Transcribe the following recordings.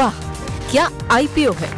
वाह, क्या आईपीओ है।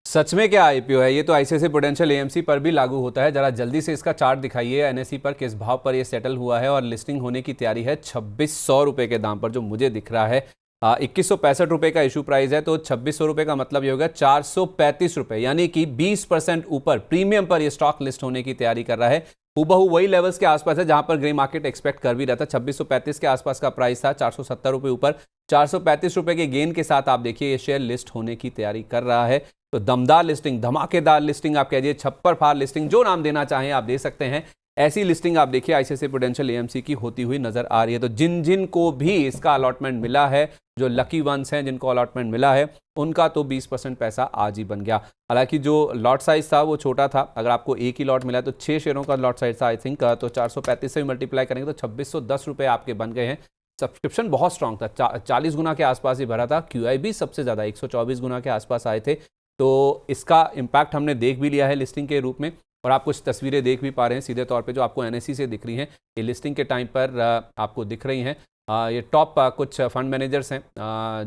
सच में क्या आईपीओ है। ये तो आईसीआईसीआई प्रूडेंशियल एएमसी पर भी लागू होता है। जरा जल्दी से इसका चार्ट दिखाइए, एनएसई पर किस भाव पर ये सेटल हुआ है और लिस्टिंग होने की तैयारी है 2600 रुपए के दाम पर, जो मुझे दिख रहा है। 2165 रुपए का इशू प्राइस है, तो 2600 रुपए का मतलब ये होगा 435 रुपए, यानी कि 20% ऊपर प्रीमियम पर ये स्टॉक लिस्ट होने की तैयारी कर रहा है। हूबहू वही लेवल्स के आसपास है जहां पर ग्रे मार्केट एक्सपेक्ट कर भी रहा था। 2635 के आसपास का प्राइस था, 470 रुपए ऊपर 435 रुपए के गेन के साथ आप देखिए ये शेयर लिस्ट होने की तैयारी कर रहा है। तो दमदार लिस्टिंग, धमाकेदार लिस्टिंग, आप कहिए छप्पर फाड़ लिस्टिंग, जो नाम देना चाहें आप दे सकते हैं। ऐसी लिस्टिंग आप देखिए आईसीआईसीआई प्रूडेंशियल एएमसी की होती हुई नजर आ रही है। तो जिन जिन को भी इसका अलॉटमेंट मिला है, जो लकी वंस हैं जिनको अलॉटमेंट मिला है, उनका तो 20% पैसा आज ही बन गया। हालांकि जो लॉट साइज था वो छोटा था। अगर आपको एक ही लॉट मिला है तो 6 शेयरों का लॉट साइज था आई थिंक, तो 435 से मल्टीप्लाई करेंगे तो 2610 रुपये आपके बन गए हैं। सब्सक्रिप्शन बहुत स्ट्रांग था, 40 गुना के आसपास ही भरा था। क्यूआईबी सबसे ज़्यादा 124 गुना के आसपास आए थे। तो इसका इम्पैक्ट हमने देख भी लिया है लिस्टिंग के रूप में, और आप कुछ तस्वीरें देख भी पा रहे हैं सीधे तौर पे जो आपको एनएसई से दिख रही हैं। ये लिस्टिंग के टाइम पर आपको दिख रही हैं। ये टॉप कुछ फंड मैनेजर्स हैं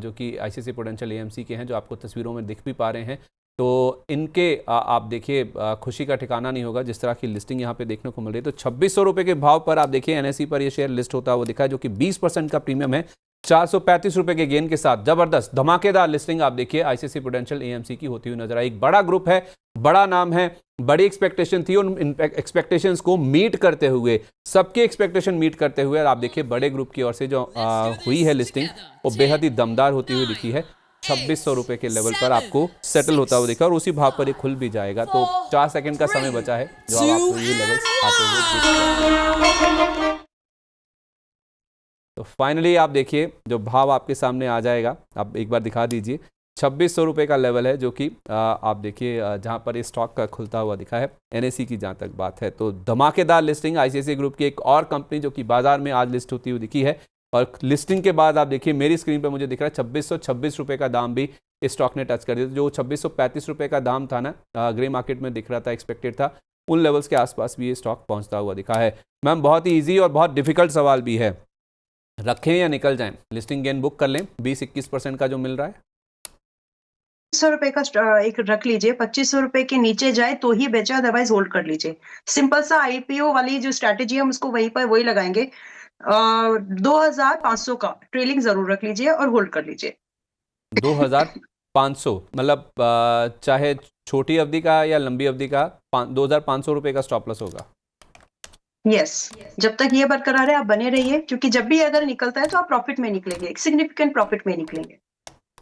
जो कि आईसीआईसीआई प्रूडेंशियल एएमसी के हैं, जो आपको तस्वीरों में दिख भी पा रहे हैं। तो इनके आप देखिए खुशी का ठिकाना नहीं होगा जिस तरह की लिस्टिंग यहाँ पे देखने को मिल रही है। तो 2600 रुपये के भाव पर आप देखिए एनएसई पर ये शेयर लिस्ट होता हुआ दिखा है, जो कि 20% का प्रीमियम है। 435 रुपए के गेन के साथ जबरदस्त धमाकेदार लिस्टिंग आप देखिए आईसीआईसीआई प्रूडेंशियल एएमसी की होती हुई नजर आई। एक बड़ा ग्रुप है, बड़ा नाम है, बड़ी एक्सपेक्टेशन थी, उन एक्सपेक्टेशंस को मीट करते हुए, सबके एक्सपेक्टेशन मीट करते हुए आप देखिए बड़े ग्रुप की ओर से जो हुई है लिस्टिंग, वो बेहद ही दमदार होती हुई दिखी है। 2600 रुपए के लेवल पर आपको सेटल होता हुआ दिखा, और उसी भाव पर ये खुल भी जाएगा। तो 4 सेकंड का समय बचा है जो आपको ये लेवल्स आते हुए। तो फाइनली आप देखिए जो भाव आपके सामने आ जाएगा, आप एक बार दिखा दीजिए। 2600 रुपये का लेवल है, जो कि आप देखिए जहां पर ये स्टॉक का खुलता हुआ दिखा है एनएसई की जहां तक बात है। तो धमाकेदार लिस्टिंग आईसीआईसीआई ग्रुप की एक और कंपनी जो कि बाजार में आज लिस्ट होती हुई दिखी है। और लिस्टिंग के बाद आप देखिए मेरी स्क्रीन पर मुझे दिख रहा है 2626 रुपये का दाम भी इस स्टॉक ने टच कर दिया। जो 2635 रुपये का दाम था ना, ग्रे मार्केट में दिख रहा था, एक्सपेक्टेड था, उन लेवल्स के आसपास भी ये स्टॉक पहुंचता हुआ दिखा है। मैम बहुत ही ईजी और बहुत डिफिकल्ट सवाल भी है, रखें या निकल जाएं? लिस्टिंग गेन बुक कर लें 20-21% का जो मिल रहा है। 100 रुपए का एक रख लीजिए, 2500 रुपए के नीचे जाए तो ही बेचे, अदरवाइज होल्ड कर लीजिए। सिंपल सा आईपीओ वाली जो स्ट्रैटेजी है हम उसको वहीं पर वही लगाएंगे। 2500 का ट्रेलिंग जरूर रख लीजिए और होल्ड कर लीजिए। 2500 मतलब चाहे छोटी अवधि का या लंबी अवधि का 2500 रुपए का स्टॉप लॉस होगा। यस, जब तक ये बरकरार है आप बने रहिए, क्योंकि जब भी अगर निकलता है तो आप प्रॉफिट में निकलेंगे, एक सिग्निफिकेंट प्रॉफिट में निकलेंगे।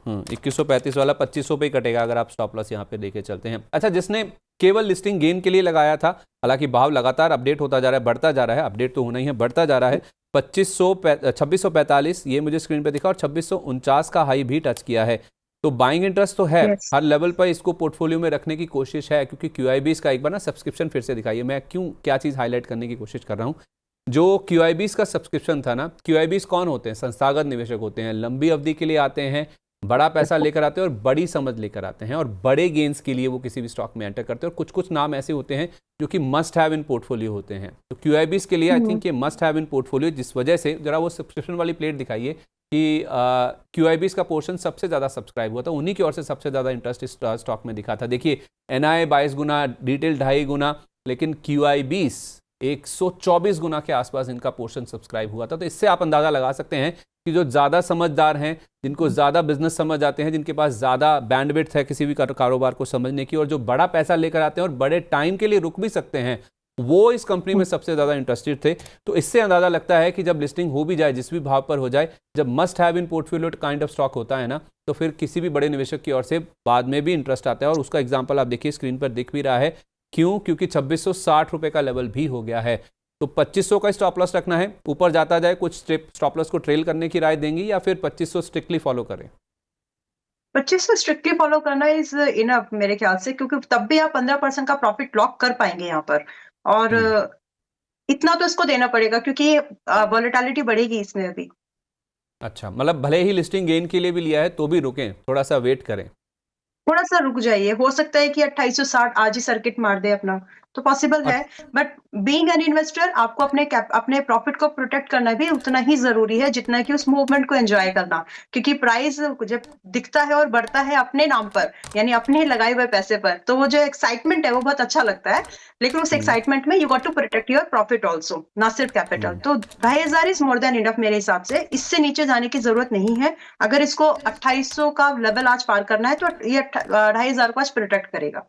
2135 वाला 2500 पे ही कटेगा अगर आप स्टॉप लॉस यहाँ पे लेके चलते हैं। अच्छा, जिसने केवल लिस्टिंग गेन के लिए लगाया था, हालांकि भाव लगातार अपडेट होता जा रहा है, बढ़ता जा रहा है, अपडेट तो होना ही है, बढ़ता जा रहा है। 2645 ये मुझे स्क्रीन पे दिखा, और 2649 का हाई भी टच किया है। तो बाइंग इंटरेस्ट तो है, Yes. हर लेवल पर इसको पोर्टफोलियो में रखने की कोशिश है, क्योंकि क्यूआईबीज का एक बार ना सब्सक्रिप्शन फिर से दिखाइए। मैं क्या चीज़ हाईलाइट करने की कोशिश कर रहा हूँ। जो क्यूआईबीज का सब्सक्रिप्शन था ना, क्यूआईबीज कौन होते हैं? संस्थागत निवेशक होते हैं, लंबी अवधि के लिए आते हैं, बड़ा पैसा लेकर आते हैं और बड़ी समझ लेकर आते हैं, और बड़े गेंस के लिए वो किसी भी स्टॉक में एंटर करते हैं। और कुछ कुछ नाम ऐसे होते हैं जो कि मस्ट हैव इन पोर्टफोलियो होते हैं। तो क्यूआईबीज के लिए आई थिंक ये मस्ट हैव इन पोर्टफोलियो, जिस वजह से जरा वो सब्सक्रिप्शन वाली प्लेट दिखाइए कि क्यूआईबीज का पोर्शन सबसे ज़्यादा सब्सक्राइब हुआ था, उन्हीं की ओर से सबसे ज़्यादा इंटरेस्ट इस स्टॉक में दिखा था। देखिए एनआई 22 गुना, रिटेल 2.5 गुना, लेकिन क्यूआईबीज 124 गुना के आसपास इनका पोर्शन सब्सक्राइब हुआ था। तो इससे आप अंदाज़ा लगा सकते हैं कि जो ज़्यादा समझदार हैं, जिनको ज़्यादा बिजनेस समझ आते हैं, जिनके पास ज़्यादा बैंडविड्थ है किसी भी कारोबार को समझने की, और जो बड़ा पैसा लेकर आते हैं और बड़े टाइम के लिए रुक भी सकते हैं, वो इस कंपनी में सबसे ज़्यादा इंटरेस्टेड थे। तो इससे अंदाज़ा लगता है कि जब लिस्टिंग हो भी जाए, जिस भी भाव पर हो जाए, जब must have in portfolio kind of stock होता है ना, तो फिर किसी भी बड़े निवेशक की ओर से बाद में भी इंटरेस्ट आता है। और उसका एग्जाम्पल आप देखिए स्क्रीन पर दिख भी रहा है। क्यों? क्योंकि 2660 रुपये का लेवल भी हो गया है। तो 2500 का स्टॉप लॉस रखना है, ऊपर जाता जाए कुछ स्टॉप लॉस को ट्रेल करने की राय देंगी, या फिर 2500 स्ट्रिक्टली फॉलो करें? 2500 स्ट्रिक्टली फॉलो करना इज इनफ मेरे ख्याल से, क्योंकि तब भी आप 15% का प्रॉफिट लॉक कर पाएंगे यहाँ पर। और इतना तो इसको देना पड़ेगा, क्योंकि वॉलेटिलिटी बढ़ेगी इसमें अभी। अच्छा, मतलब भले ही लिस्टिंग गेन के लिए भी लिया है तो भी रुकें, थोड़ा सा वेट करें। थोड़ा सा रुक जाइए, हो सकता है कि 2860 आज ही सर्किट मार दे अपना, तो पॉसिबल है। बट बीइंग एन इन्वेस्टर आपको अपने प्रॉफिट को प्रोटेक्ट करना भी उतना ही जरूरी है जितना कि उस मूवमेंट को एंजॉय करना, क्योंकि प्राइस जब दिखता है और बढ़ता है अपने नाम पर, यानी अपने लगाए हुए पैसे पर, तो वो जो एक्साइटमेंट है वो बहुत अच्छा लगता है। लेकिन उस एक्साइटमेंट में you got to protect your profit also, ना सिर्फ कैपिटल। तो 2,500 इज मोर देन इनफ मेरे हिसाब से, इससे नीचे जाने की जरूरत नहीं है। अगर इसको 2,800 का लेवल आज पार करना है तो ये 2,500 को आज प्रोटेक्ट करेगा।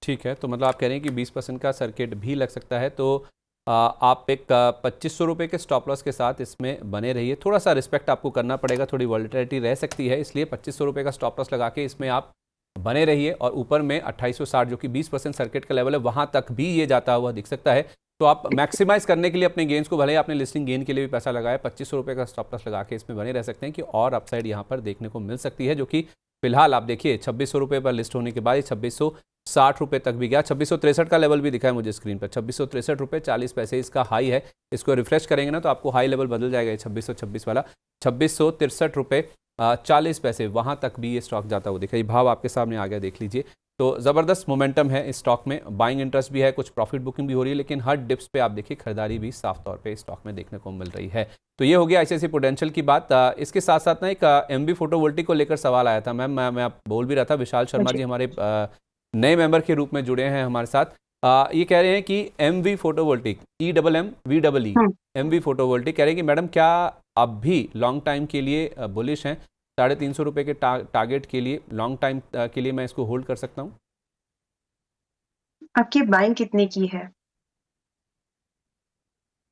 ठीक है, तो मतलब आप कह रहे हैं कि 20% का सर्किट भी लग सकता है, तो आप एक 2,500 रुपये के स्टॉप लॉस के साथ इसमें बने रहिए। थोड़ा सा रिस्पेक्ट आपको करना पड़ेगा, थोड़ी वॉलेटिलिटी रह सकती है, इसलिए 2,500 रुपये का स्टॉप लॉस लगा के इसमें आप बने रहिए। और ऊपर में 2860 जो कि 20% सर्किट का लेवल है, वहाँ तक भी ये जाता हुआ दिख सकता है। तो आप मैक्सिमाइज करने के लिए अपने गेंस को, भले ही आपने लिस्टिंग गेन के लिए भी पैसा लगाया, 2,500 रुपये का स्टॉप लॉस लगा के इसमें बने रह सकते हैं कि और अपसाइड यहाँ पर देखने को मिल सकती है, जो कि फिलहाल आप देखिए 2,600 रुपये पर लिस्ट होने के बाद 2,660 रुपये तक भी गया। 2,663 का लेवल भी दिखा है मुझे स्क्रीन पर, 2,663 रुपये 40 पैसे इसका हाई है। इसको रिफ्रेश करेंगे ना तो आपको हाई लेवल बदल जाएगा, 2,626 वाला 2,663 रुपये 40 पैसे, वहाँ तक भी ये स्टॉक जाता हुआ दिखा। ये भाव आपके सामने आ गया, देख लीजिए। तो ज़बरदस्त मोमेंटम है इस स्टॉक में, बाइंग इंटरेस्ट भी है, कुछ प्रॉफिट बुकिंग भी हो रही है, लेकिन हर डिप्स पे आप देखिए खरीदारी भी साफ तौर पे स्टॉक में देखने को मिल रही है। तो ये हो गया आईसीआईसीआई प्रूडेंशियल की बात। इसके साथ साथ ना एक एमवी फोटोवोल्टिक को लेकर सवाल आया था मैम, मैं आप बोल भी रहा था। विशाल शर्मा जी हमारे नए मेंबर के रूप में जुड़े हैं हमारे साथ। ये कह रहे हैं कि Emmvee photovoltaic, EMMVEE Emmvee photovoltaic, कह रहे हैं कि मैडम क्या अब भी लॉन्ग टाइम के लिए बुलिश हैं? 350 रुपये के टारगेट के लिए, लॉन्ग टाइम के लिए मैं इसको होल्ड कर सकता हूँ? आपकी बाइंग कितने की है?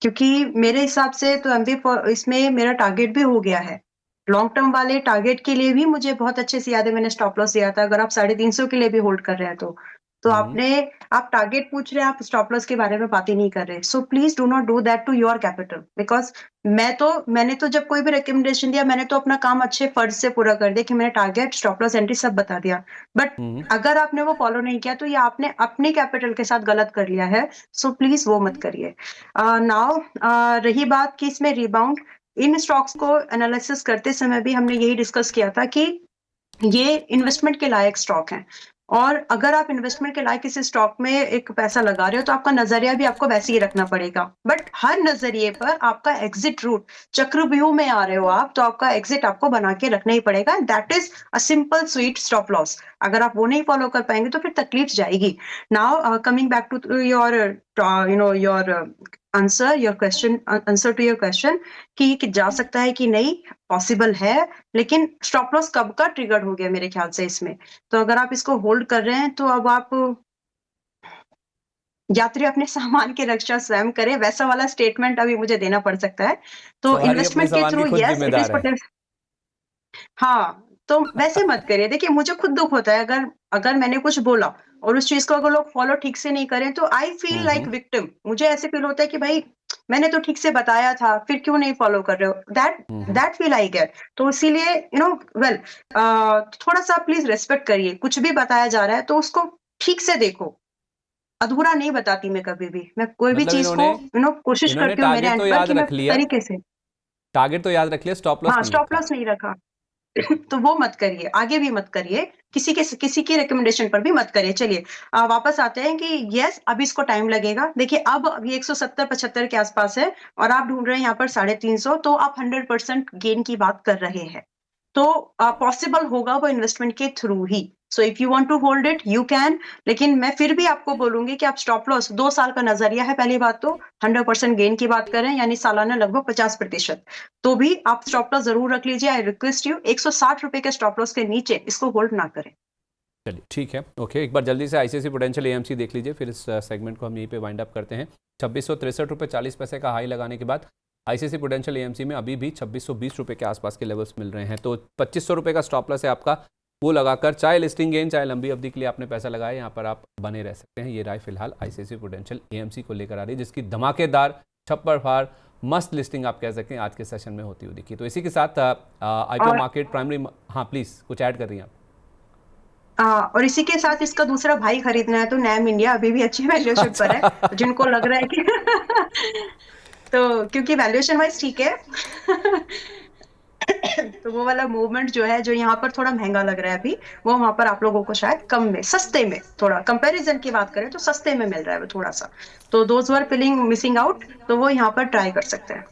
क्योंकि मेरे हिसाब से तो इसमें मेरा टारगेट भी हो गया है। लॉन्ग टर्म वाले टारगेट के लिए भी मुझे बहुत अच्छे से याद है, मैंने स्टॉप लॉस दिया था। अगर आप 350 के लिए भी होल्ड कर रहे हैं तो आप टारगेट पूछ रहे हैं, आप स्टॉप लॉस के बारे में बात ही नहीं कर रहे। So please do not do that to your capital, because मैंने तो जब कोई भी रिकमेंडेशन दिया, मैंने तो अपना काम अच्छे फर्ज से पूरा कर दिया कि मैंने टारगेट, स्टॉप लॉस, एंट्री सब बता दिया। बट अगर आपने वो फॉलो नहीं किया तो ये आपने अपने कैपिटल के साथ गलत कर लिया है। सो प्लीज वो मत करिए। नाउ रही बात कि इसमें रिबाउंड, इन स्टॉक्स को एनालिसिस करते समय भी हमने यही डिस्कस किया था कि ये इन्वेस्टमेंट के लायक स्टॉक हैं, और अगर आप इन्वेस्टमेंट के लायक किसी स्टॉक में एक पैसा लगा रहे हो तो आपका नजरिया भी आपको वैसे ही रखना पड़ेगा। बट हर नजरिए पर आपका एग्जिट रूट, चक्रव्यूह में आ रहे हो आप तो आपका एग्जिट आपको बना के रखना ही पड़ेगा। That is a simple sweet stop loss. अगर आप वो नहीं फॉलो कर पाएंगे तो फिर तकलीफ जाएगी। Now coming back to your answer to your question कि जा सकता है कि नहीं, पॉसिबल है। लेकिन स्टॉप लॉस कब का ट्रिगर हो गया मेरे ख्याल से इसमें। तो अगर आप इसको होल्ड कर रहे हैं तो अब आप यात्री अपने सामान की रक्षा स्वयं करें, वैसा वाला स्टेटमेंट अभी मुझे देना पड़ सकता है। तो इन्वेस्टमेंट के थ्रू यस इट इज, हाँ, तो वैसे मत करिए। देखिए मुझे खुद दुख होता है अगर मैंने कुछ बोला और उस चीज को अगर लोग फॉलो ठीक से नहीं करें तो आई फील लाइक विक्टिम। मुझे ऐसे फील होता है कि भाई मैंने तो ठीक से बताया था, फिर क्यों नहीं फॉलो कर रहे हो, दैट फील आई गेट। तो इसीलिए थोड़ा सा प्लीज रेस्पेक्ट करिए। कुछ भी बताया जा रहा है तो उसको ठीक से देखो। अधूरा नहीं बताती मैं कभी भी, मैं कोई भी चीज को कोशिश करती हूँ मेरे एंड पर कि मैं तरीके से। टारगेट तो याद रख लिया, स्टॉप लॉस हाँ, स्टॉप लॉस नहीं रखा तो वो मत करिए, आगे भी मत करिए, किसी की रिकमेंडेशन पर भी मत करिए। चलिए वापस आते हैं कि यस अभी इसको टाइम लगेगा। देखिए अब ये 170-75 के आसपास है और आप ढूंढ रहे हैं यहाँ पर 350, तो आप 100% गेन की बात कर रहे हैं। तो पॉसिबल होगा वो इन्वेस्टमेंट के थ्रू ही। So if you want to hold it you can. लेकिन मैं फिर भी आपको बोलूंगी कि आप स्टॉप लॉस 2 साल का नजरिया है, पहली बात तो 100% गेन की बात करें, यानी सालाना लगभग 50%, तो भी आप स्टॉप लॉस जरूर रख लीजिए। आई रिक्वेस्ट यू 160 रुपए के स्टॉप लॉस के नीचे इसको होल्ड ना करें। चलिए ठीक है, ओके। एक बार जल्दी से आईसीआईसीआई प्रूडेंशियल एएमसी देख लीजिए, फिर इस सेगमेंट को हम यहीं पे वाइंड अप करते हैं। 2663 रुपये 40 पैसे का हाई लगाने के बाद आईसीआईसीआई प्रूडेंशियल एएमसी में अभी भी 2620 रुपये के आसपास के लेवल्स मिल रहे हैं। तो 2500 रुपये का स्टॉप लॉस है आपका, वो लगाकर चाहे लिस्टिंग गेन चाहे लंबी अवधि के लिए आपने पैसा लगाया, यहाँ पर आप बने रह सकते हैं। ये राय फिलहाल आईसीआईसीआई प्रूडेंशियल एएमसी को लेकर आ रही है, जिसकी धमाकेदार छप्पर फाड़ मस्त लिस्टिंग आप कह सकते हैं आज के सेशन में होती हुई दिखी। तो इसी के साथ आईपीओ मार्केट प्राइमरी, हाँ प्लीज कुछ ऐड कर रही हैं आप? और इसी के साथ इसका दूसरा भाई खरीदना है तो नैम इंडिया अभी भी अच्छी वैल्यूएशन पर है। तो जिनको लग रहा है कि तो क्योंकि वैल्यूएशन वाइज ठीक है तो वो वाला मूवमेंट जो है, जो यहाँ पर थोड़ा महंगा लग रहा है अभी, वो वहां पर आप लोगों को शायद कम में, सस्ते में, थोड़ा कंपैरिजन की बात करें तो सस्ते में मिल रहा है वो थोड़ा सा। तो those were feeling missing out, तो वो यहाँ पर ट्राई कर सकते हैं।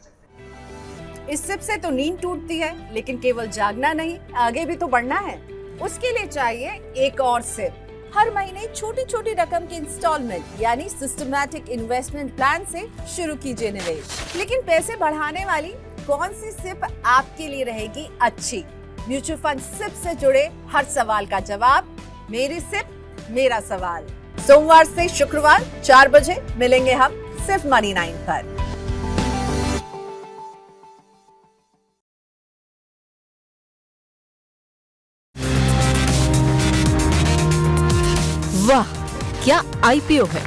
इस सिप से तो नींद टूटती है, लेकिन केवल जागना नहीं, आगे भी तो बढ़ना है। उसके लिए चाहिए एक और सिप। हर महीने छोटी छोटी रकम के इंस्टॉलमेंट यानी सिस्टमैटिक इन्वेस्टमेंट प्लान से शुरू कीजिए निवेश। लेकिन पैसे बढ़ाने वाली कौन सी सिप आपके लिए रहेगी अच्छी? म्यूचुअल फंड सिप से जुड़े हर सवाल का जवाब मेरी सिप मेरा सवाल। सोमवार से शुक्रवार 4 बजे मिलेंगे हम सिर्फ मनी 9 पर। वाह, क्या आईपीओ है।